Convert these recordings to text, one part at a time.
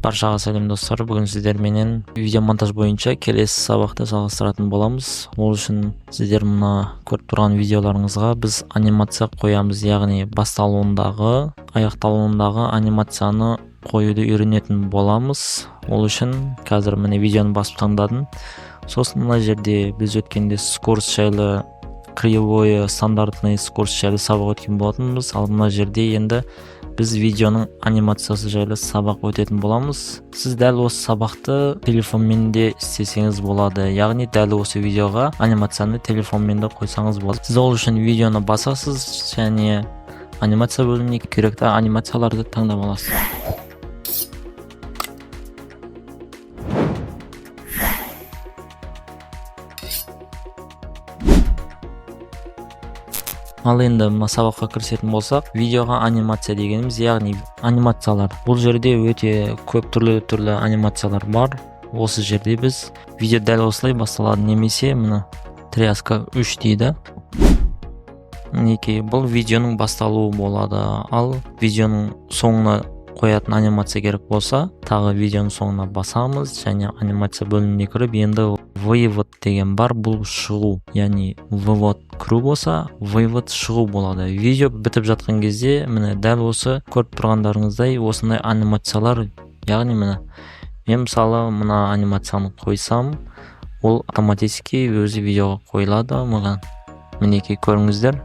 Баршаға сәлем достар. Бүгін сіздер менен видео монтаж бойынша келесі сабақты жалғастыратын боламыз. Ол үшін сіздер мына көріп тұрған видеоларыңызға біз анимация қоямыз, яғни басталуындағы, аяқталуындағы анимацияны қоюды үйренетін боламыз. Ол үшін қазір міне видеоны басып таңдадым. Сосын мына жерде біз өткенде скорс жайлы, кривое, стандартный скорс жайлы сабақ өткен болатынбыз. Ал мына жерде енді біз видеоның анимациясы жайлы сабақ өтетін боламыз. Сіз дәл осы сабақты телефонмен де істесеңіз болады. Яғни дәл осы видеоға анимацияны телефонмен де қойсаңыз болады. Сіз ол үшін видеоны басасыз және анимация бөліміне керекті анимацияларды таңдап аласыз. Ал енді мына сабаққа кірісетін болсақ, видеоға анимация дегеніміз, яғни анимациялар. Бұл жерде өте көп түрлі анимациялар бар. Осы жерде біз видео дәл осылай басталады, немесе мына тряска 3 дейді. Мінекей, бұл видеоның басталуы болады. Ал видеоның соңына қоятын анимация керек болса, тағы видеоның соңына басамыз және анимация бөліміне кіріп, енді вывод деген бар, бұл шығу. Яғни вывод кіру болса, вывод шығу болады. Видео бітіп жатқан кезде, міне дәл осы көріп тұрғандарыңыздай осындай анимациялар, яғни міне мен мысалы мына анимацияны қойсам, ол автоматически өзі видеоға қойылады маған. Мінекей көріңіздер.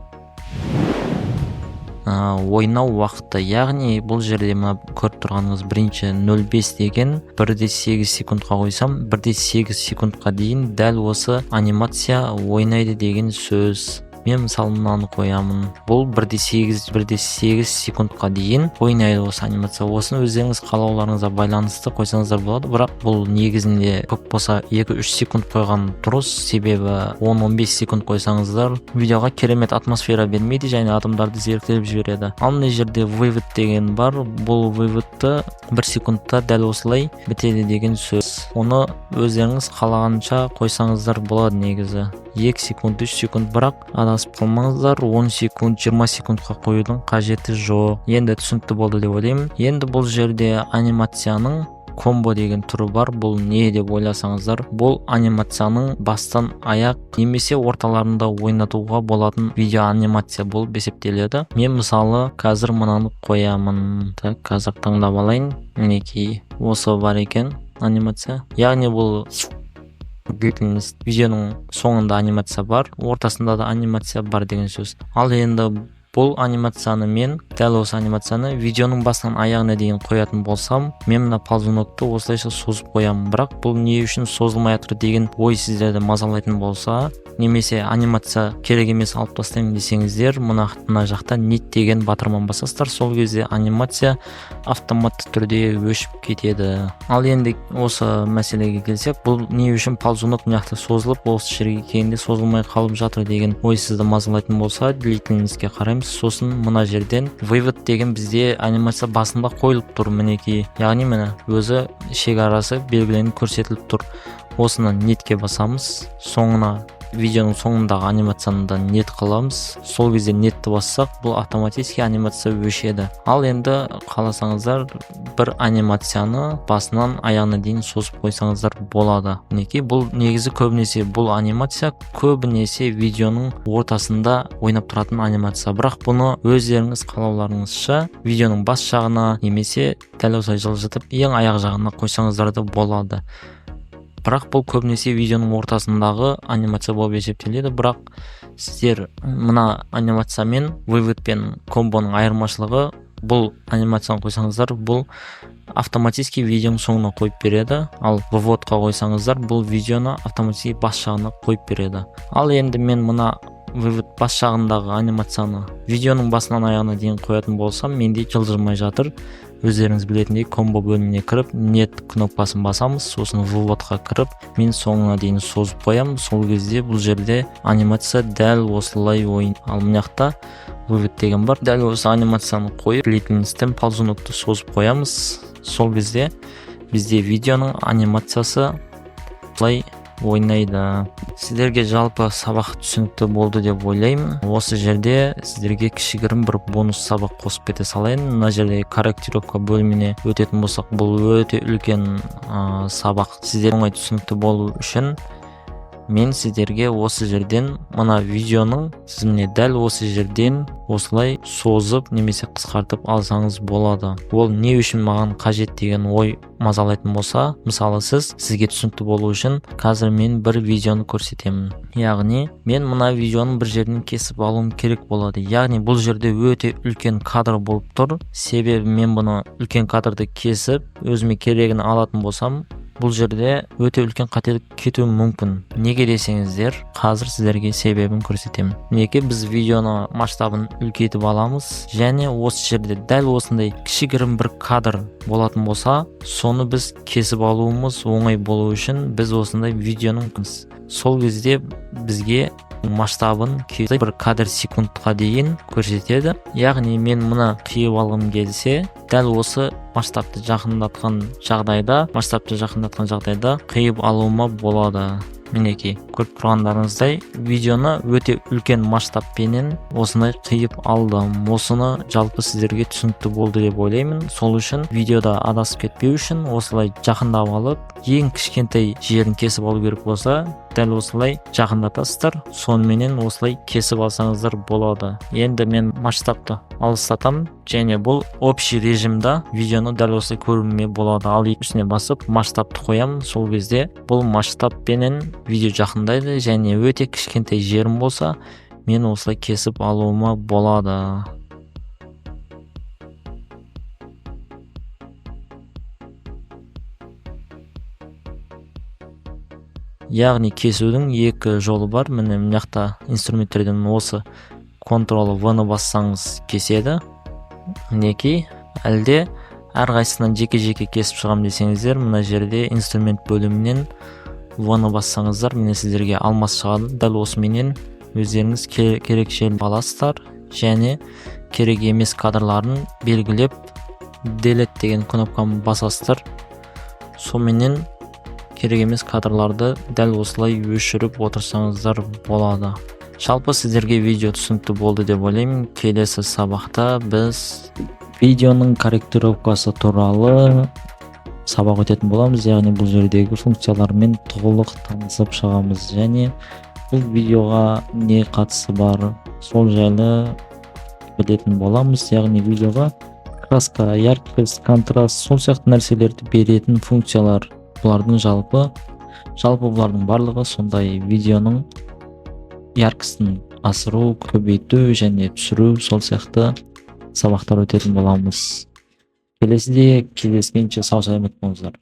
Ойнау уақыты, яғни бұл жерде мына көріп тұрғаныңыз бірінші 0,5 деген 1,8 секундқа қойсам, 1,8 секундқа дейін дәл осы анимация ойнайды деген сөз. Мен мысалы мынаны қоямын. Бұл 1,8 секундқа дейін ойнайды осы анимация. Осыны өздеріңіз қалауларыңызға байланысты қойсаңыздар болады. Бірақ бұл негізінде көп болса 2-3 секунд қойған дұрыс, себебі 10-15 секунд қойсаңыздар видеоға керемет атмосфера бермейді және адамдарды зеріктіріп жібереді. Ал мына жерде вывод деген бар. Бұл выводты 1 секундта дәл осылай бітеді деген сөз. Оны өздеріңіз қалағанша қойсаңыздар болады негізі. 2 секунд, 3 секунд, бірақ адасып қалмаңыздар. 10 секунд, 20 секундқа қоюдың қажеті жоқ. Енді түсінікті болды деп ойлаймын. Енді бұл жерде анимацияның комбо деген түрі бар. Бұл не деп ойласаңыздар, бұл анимацияның бастан аяқ немесе орталарында ойнатуға болатын видео анимация болып есептеледі. Мен мысалы қазір мынаны қоямын. Так, қазір таңдап алайын. Мінекей, осы бар екен анимация. Яғни бұл видеоның соңында анимация бар, ортасында да анимация бар деген сөз. Ал енді бұл анимацияны мен, дәл осы анимацияны видеоның басынан аяғына дейін қоятын болсам, мен мына ползунокты осылайша созып қоямын. Бірақ бұл не үшін созылмай жатыр деген ой сіздерді мазалайтын болса, немесе анимация керек емес алып тастаймын десеңіздер, мына жақта нет деген батырман басасыздар. Сол кезде анимация автоматты түрде өшіп кетеді. Ал енді осы мәселеге келсек, бұл не үшін ползунок мына жақта созылып, осы жерге келгенде созылмай қалып жатыр деген ой сізді мазалайтын болса, длительностьке қараймыз. Сосын мына жерден вывод деген бізде анимация басында қойылып тұр, мінекей. Яғни міне өзі шекарасы белгіленіп көрсетіліп тұр. Осыны нетке басамыз, соңына видеоның соңындағы анимацияны да нет қыламыз. Сол кезде нетті бассақ, бұл автоматически анимация өшеді. Ал енді қаласаңыздар, бір анимацияны басынан аяғына дейін созып қойсаңыздар болады. Мінекей, бұл негізі көбінесе бұл анимация көбінесе видеоның ортасында ойнап тұратын анимация. Бірақ бұны өздеріңіз қалауларыңызша видеоның бас жағына немесе дәл осылай жылжытып ең аяқ жағына қойсаңыздар да болады. Бірақ бұл көбінесе видеоның ортасындағы анимация болып есептеледі. Бірақ сіздер мына анимация мен вывод пен комбоның айырмашылығы, бұл анимацияны қойсаңыздар, бұл автоматически видеоның соңына қойып береді. Ал выводқа қойсаңыздар, бұл видеоны автоматически бас жағына қойып береді. Ал енді мен мына вывод бас жағындағы анимацияны видеоның басынан аяғына дейін қоятын болсам, менде жылжымай жатыр. Өздеріңіз білетіндей комбо бөліміне кіріп, нет кнопкасын басамыз, сосын выводқа кіріп, мен соңына дейін созып қоямын. Сол кезде бұл жерде анимация дәл осылай ойын. Ал мына жақта вывод деген бар. Дәл осы анимацияны қойып, длительностьтен ползунокты созып қоямыз. Сол кезде бізде видеоның анимациясы ойнайды. Сіздерге жалпы сабақ түсінікті болды деп ойлаймын. Осы жерде сіздерге кішігірім бір бонус сабақ қосып кете салайын. Мына жерде корректировка бөліміне өтетін болсақ, бұл өте үлкен сабақ. Сіздер оңай түсінікті болу үшін мен сіздерге осы жерден мына видеоның тізіміне дәл осы жерден осылай созып немесе қысқартып алсаңыз болады. Ол не үшін маған қажет деген ой мазалайтын болса, мысалы сізге түсінікті болу үшін қазір мен бір видеоны көрсетемін. Яғни мен мына видеоның бір жерінен кесіп алуым керек болады. Яғни бұл жерде өте үлкен кадр болып тұр. Себебі мен бұны үлкен кадрды кесіп өзіме керегін алатын болсам, бұл жерде өте үлкен қателік кетуі мүмкін. Неге десеңіздер, қазір сіздерге себебін көрсетемін. Неге біз видеоны масштабын үлкейтіп аламыз, және осы жерде дәл осындай кішігірім бір кадр болатын болса, соны біз кесіп алуымыз оңай болу үшін біз осындай видеоның сол кезде бізге масштабын бір кадр секундқа дейін көрсетеді. Яғни мен мұны қиып алғым келсе, дәл осы масштабты жақындатқан жағдайда қиып алуыма болады. Мінекей, көріп тұрғандарыңыздай видеоны өте үлкен масштабпенен осындай қиып алдым. Осыны жалпы сіздерге түсінікті болды деп ойлаймын. Сол үшін видеода адасып кетпеу үшін осылай жақындап алып, ең кішкентай жерін кесіп алу керек болса, дәл осылай жақындатасыздар. Сонымен осылай кесіп алсаңыздар болады. Енді мен масштабты алыстатам, және бұл общий режимда видеоны дәл осылай көруіме болады. Ал үстіне басып масштабты қоямын. Сол кезде бұл масштабпенен видео жақындайды, және өте кішкентай жерім болса, мен осылай кесіп алуыма болады. Яғни кесудің екі жолы бар. Міне мына жақта инструменттерден осы Ctrl-V-ны бассаңыз кеседі. Мінекей, әлде әрқайсысынан жеке-жеке кесіп шығам десеңіздер, мына жерде инструмент бөлімінен V-ны бассаңыздар, міне сіздерге алмас шығады. Дәл осыменен өздеріңіз керек жерін аласыздар, және керек емес кадрларын белгілеп delete деген кнопканы басасыздар. Соменен керек емес кадрларды дәл осылай өшіріп отырсаңыздар болады. Жалпы сіздерге видео түсінікті болды деп ойлаймын. Келесі сабақта біз видеоның корректировкасы туралы сабақ өтетін боламыз. Яғни бұл жердегі функциялармен толық танысып шығамыз, және бұл видеоға не қатысы бар, сол жайлы білетін боламыз. Яғни видеоға краска, яркость, контраст, сол сияқты нәрселерді беретін функциялар. Бұлардың жалпы бұлардың барлығы сондай видеоның яркостын асыру, көбейту және түсіру, сол сияқты сабақтар өтетін боламыз. Келесіде кездескенше сау саламат болыңыздар.